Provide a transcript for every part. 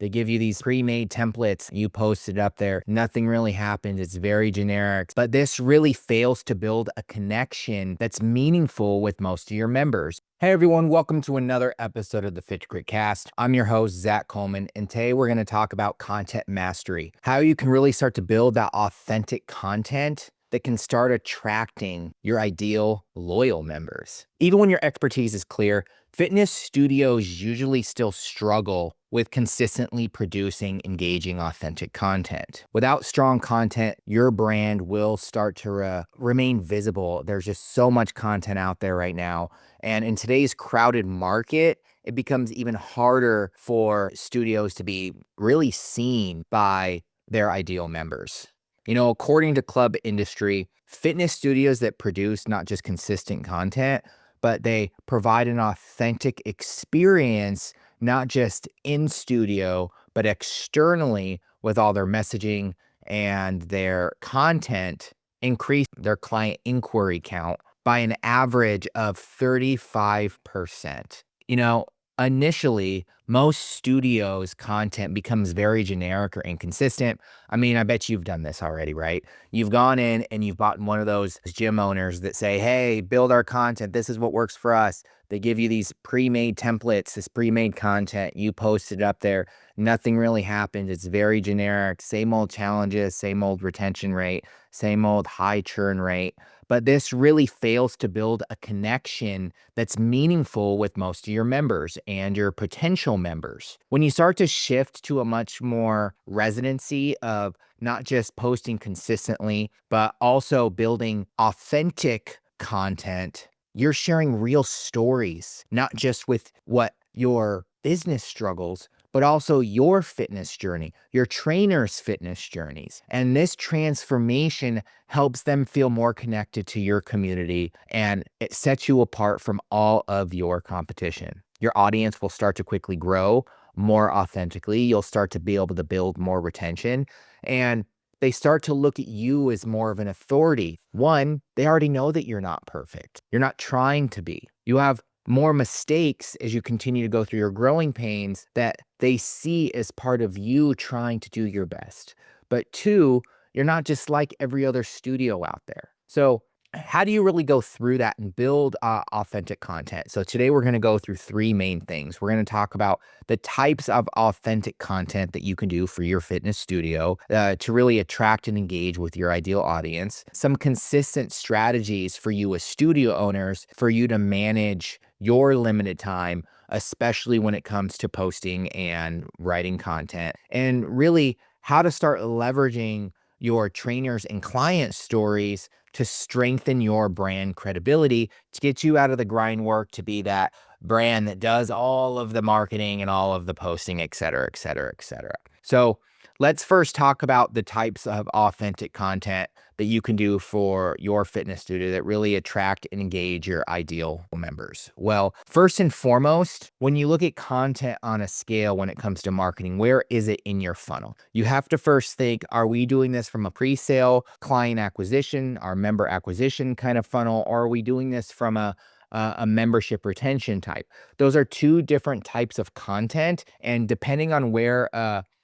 They give you these pre-made templates. You post it up there. Nothing really happens. It's very generic. But this really fails to build a connection that's meaningful with most of your members. Hey everyone, welcome to another episode of the Fit to Grit Cast. I'm your host, Zach Coleman, and today we're going to talk about content mastery, how you can really start to build that authentic content that can start attracting your ideal loyal members. Even when your expertise is clear, fitness studios usually still struggle with consistently producing engaging, authentic content. Without strong content, your brand will start to remain visible. There's just so much content out there right now. And in today's crowded market, it becomes even harder for studios to be really seen by their ideal members. You know, according to Club Industry, fitness studios that produce not just consistent content, but they provide an authentic experience, not just in studio, but externally with all their messaging and their content, increase their client inquiry count by an average of 35%. You know, initially, most studios' content becomes very generic or inconsistent. I mean, I bet you've done this already, right? You've gone in and you've bought one of those gym owners that say, hey, build our content. This is what works for us. They give you these pre-made templates, this pre-made content. You post it up there. Nothing really happens. It's very generic. Same old challenges, same old retention rate, same old high churn rate. But this really fails to build a connection that's meaningful with most of your members and your potential members. When you start to shift to a much more residency of not just posting consistently, but also building authentic content, you're sharing real stories, not just with what your business struggles, but also your fitness journey, your trainer's fitness journeys. And this transformation helps them feel more connected to your community, and it sets you apart from all of your competition. Your audience will start to quickly grow more authentically. You'll start to be able to build more retention, and they start to look at you as more of an authority. One, they already know that you're not perfect. You're not trying to be. You have more mistakes as you continue to go through your growing pains that they see as part of you trying to do your best. But two, you're not just like every other studio out there. So how do you really go through that and build authentic content? So today we're going to go through three main things. We're going to talk about the types of authentic content that you can do for your fitness studio to really attract and engage with your ideal audience. Some consistent strategies for you as studio owners for you to manage your limited time, especially when it comes to posting and writing content, and really how to start leveraging your trainers and client stories to strengthen your brand credibility, to get you out of the grind work, to be that brand that does all of the marketing and all of the posting, et cetera, et cetera, et cetera. So let's first talk about the types of authentic content that you can do for your fitness studio that really attract and engage your ideal members. Well, first and foremost, when you look at content on a scale when it comes to marketing, where is it in your funnel? You have to first think, are we doing this from a pre-sale, client acquisition, our member acquisition kind of funnel, or are we doing this from a membership retention type? Those are two different types of content, and depending on where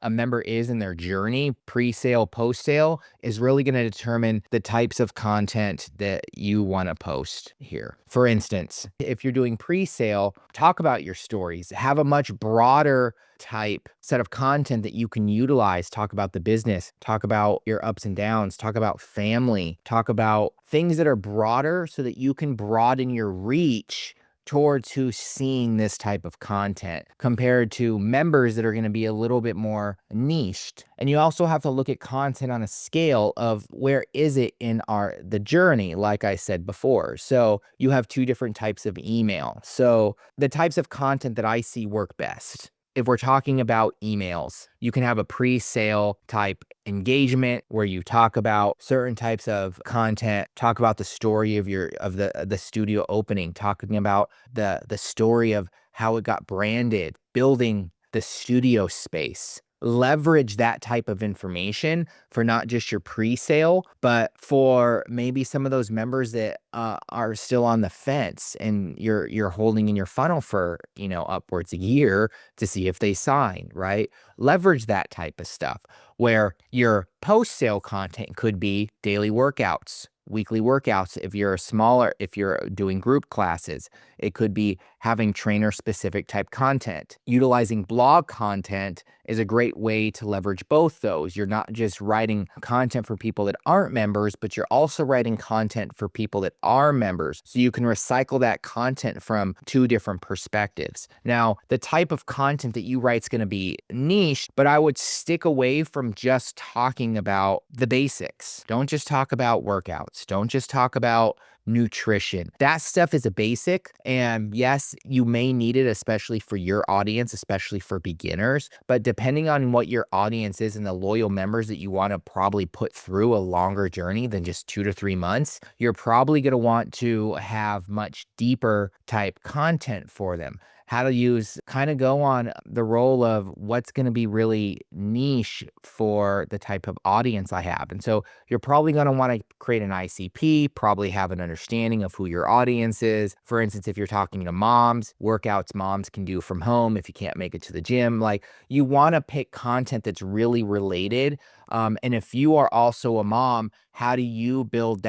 a member is in their journey, pre-sale, post-sale, is really going to determine the types of content that you want to post here. For instance, if you're doing pre-sale, talk about your stories, have a much broader type set of content that you can utilize. Talk about the business, talk about your ups and downs, talk about family, talk about things that are broader so that you can broaden your reach towards who's seeing this type of content compared to members that are going to be a little bit more niched. And you also have to look at content on a scale of where is it in the journey, like I said before. So you have two different types of email. So the types of content that I see work best. If we're talking about emails, you can have a pre-sale type engagement where you talk about certain types of content, talk about the story of the studio opening, talking about the story of how it got branded, building the studio space, leverage that type of information for not just your pre-sale, but for maybe some of those members that are still on the fence and you're holding in your funnel for, upwards a year to see if they sign, right? Leverage that type of stuff where your post-sale content could be daily workouts, weekly workouts. If you're doing group classes, it could be having trainer specific type content. Utilizing blog content is a great way to leverage both those. You're not just writing content for people that aren't members, but you're also writing content for people that are members. So you can recycle that content from two different perspectives. Now, the type of content that you write is going to be niche, but I would stick away from just talking about the basics. Don't just talk about workouts. Don't just talk about nutrition. That stuff is a basic. And yes, you may need it, especially for your audience, especially for beginners. But depending on what your audience is and the loyal members that you want to probably put through a longer journey than just 2 to 3 months, you're probably going to want to have much deeper type content for them. How to kind of go on the role of what's going to be really niche for the type of audience I have. And so you're probably going to want to create an ICP, probably have an understanding of who your audience is. For instance, if you're talking to moms, workouts moms can do from home if you can't make it to the gym, like you want to pick content that's really related. And if you are also a mom, how do you build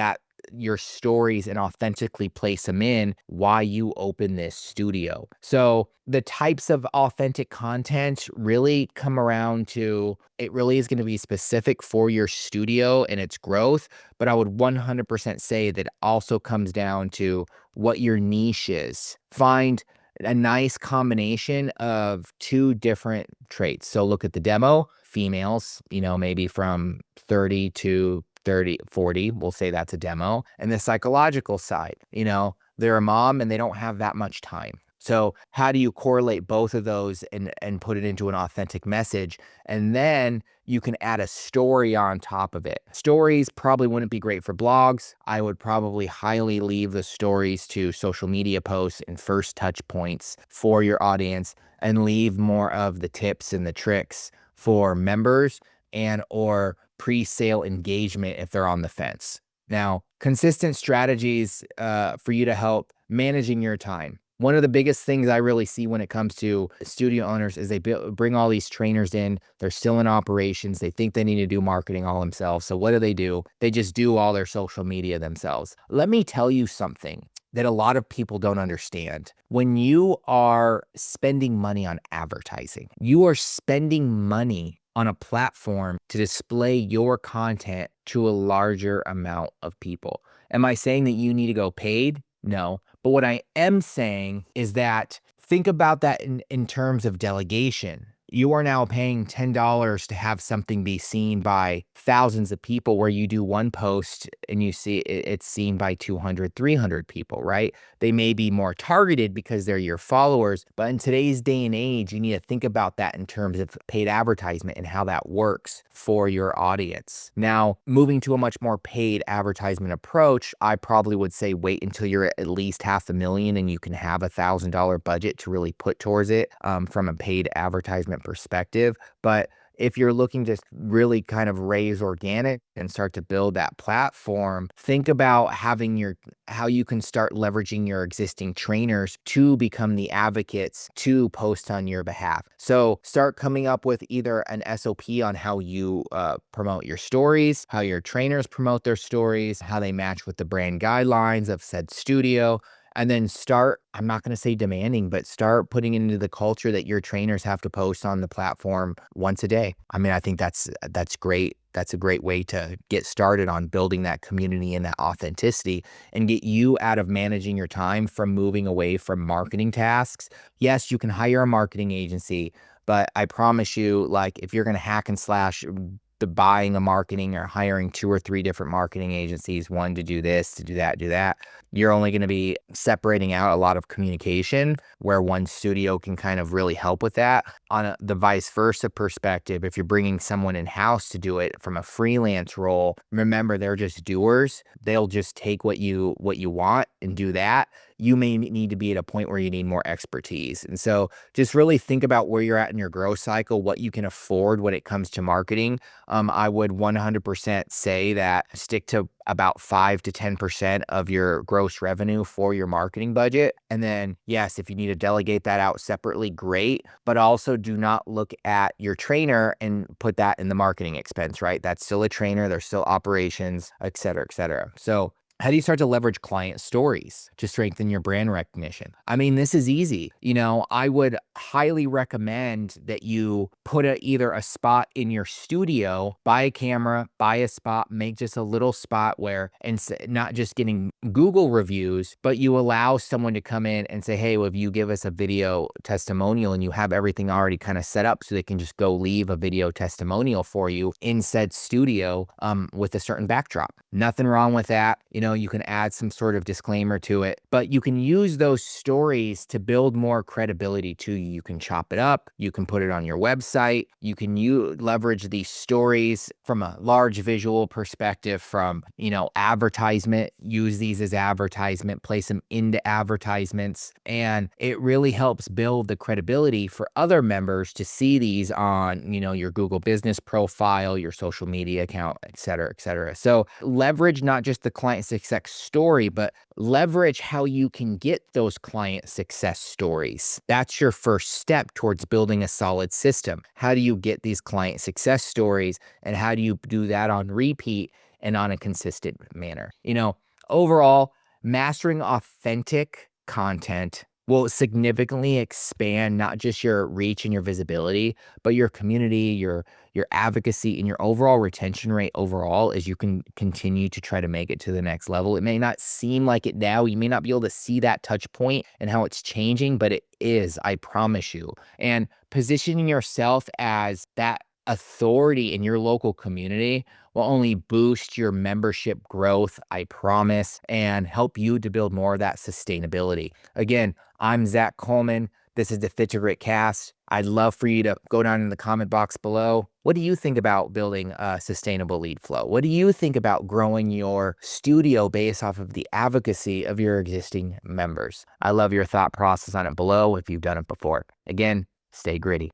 your stories and authentically place them in why you open this studio? So the types of authentic content really come around to, it really is going to be specific for your studio and its growth. But I would 100% say that also comes down to what your niche is. Find a nice combination of two different traits. So look at the demo, females, maybe from 30 to 30, 40, we'll say that's a demo. And the psychological side, they're a mom and they don't have that much time. So how do you correlate both of those and put it into an authentic message? And then you can add a story on top of it. Stories probably wouldn't be great for blogs. I would probably highly leave the stories to social media posts and first touch points for your audience, and leave more of the tips and the tricks for members and or pre-sale engagement if they're on the fence. Now, consistent strategies for you to help managing your time. One of the biggest things I really see when it comes to studio owners is they bring all these trainers in. They're still in operations. They think they need to do marketing all themselves. So what do? They just do all their social media themselves. Let me tell you something that a lot of people don't understand. When you are spending money on advertising, you are spending money on a platform to display your content to a larger amount of people. Am I saying that you need to go paid? No. But what I am saying is that think about that in terms of delegation. You are now paying $10 to have something be seen by thousands of people, where you do one post and you see it's seen by 200, 300 people, right? They may be more targeted because they're your followers, but in today's day and age, you need to think about that in terms of paid advertisement and how that works for your audience. Now, moving to a much more paid advertisement approach, I probably would say wait until you're at least $500,000 and you can have $1,000 budget to really put towards it from a paid advertisement perspective. But if you're looking to really kind of raise organic and start to build that platform, think about how you can start leveraging your existing trainers to become the advocates to post on your behalf. So start coming up with either an SOP on how you promote your stories, how your trainers promote their stories, how they match with the brand guidelines of said studio. And then start, I'm not going to say demanding, but start putting into the culture that your trainers have to post on the platform once a day. I mean, I think that's great. That's a great way to get started on building that community and that authenticity and get you out of managing your time from moving away from marketing tasks. Yes, you can hire a marketing agency, but I promise you, like, if you're going to hack and slash the buying a marketing or hiring 2 or 3 different marketing agencies, one to do this, to do that, you're only going to be separating out a lot of communication, where one studio can kind of really help with that. On the vice versa perspective, if you're bringing someone in-house to do it from a freelance role, remember, they're just doers. They'll just take what you want and do that. you may need to be at a point where you need more expertise. And so just really think about where you're at in your growth cycle, what you can afford when it comes to marketing. I would 100% say that stick to about 5 to 10% of your gross revenue for your marketing budget. And then, yes, if you need to delegate that out separately, great. But also do not look at your trainer and put that in the marketing expense, right? That's still a trainer, there's still operations, et cetera, et cetera. So how do you start to leverage client stories to strengthen your brand recognition? I mean, this is easy. I would highly recommend that you put either a spot in your studio, buy a camera, buy a spot, make just a little spot where, and not just getting Google reviews, but you allow someone to come in and say, hey, well, if you give us a video testimonial and you have everything already kind of set up so they can just go leave a video testimonial for you in said studio with a certain backdrop. Nothing wrong with that. You can add some sort of disclaimer to it, but you can use those stories to build more credibility to you. You can chop it up. You can put it on your website. You can leverage these stories from a large visual perspective from, advertisement, use these as advertisement, place them into advertisements. And it really helps build the credibility for other members to see these on, your Google business profile, your social media account, et cetera, et cetera. So leverage not just the client success story, but leverage how you can get those client success stories. That's your first step towards building a solid system. How do you get these client success stories, and how do you do that on repeat and on a consistent manner? Overall, mastering authentic content will significantly expand not just your reach and your visibility, but your community, your advocacy, and your overall retention rate overall as you can continue to try to make it to the next level. It may not seem like it now. You may not be able to see that touch point and how it's changing, but it is, I promise you. And positioning yourself as that authority in your local community will only boost your membership growth, I promise, and help you to build more of that sustainability. Again, I'm Zach Coleman. This is the Fit to Grit Cast. I'd love for you to go down in the comment box below. What do you think about building a sustainable lead flow? What do you think about growing your studio based off of the advocacy of your existing members? I love your thought process on it below if you've done it before. Again, stay gritty.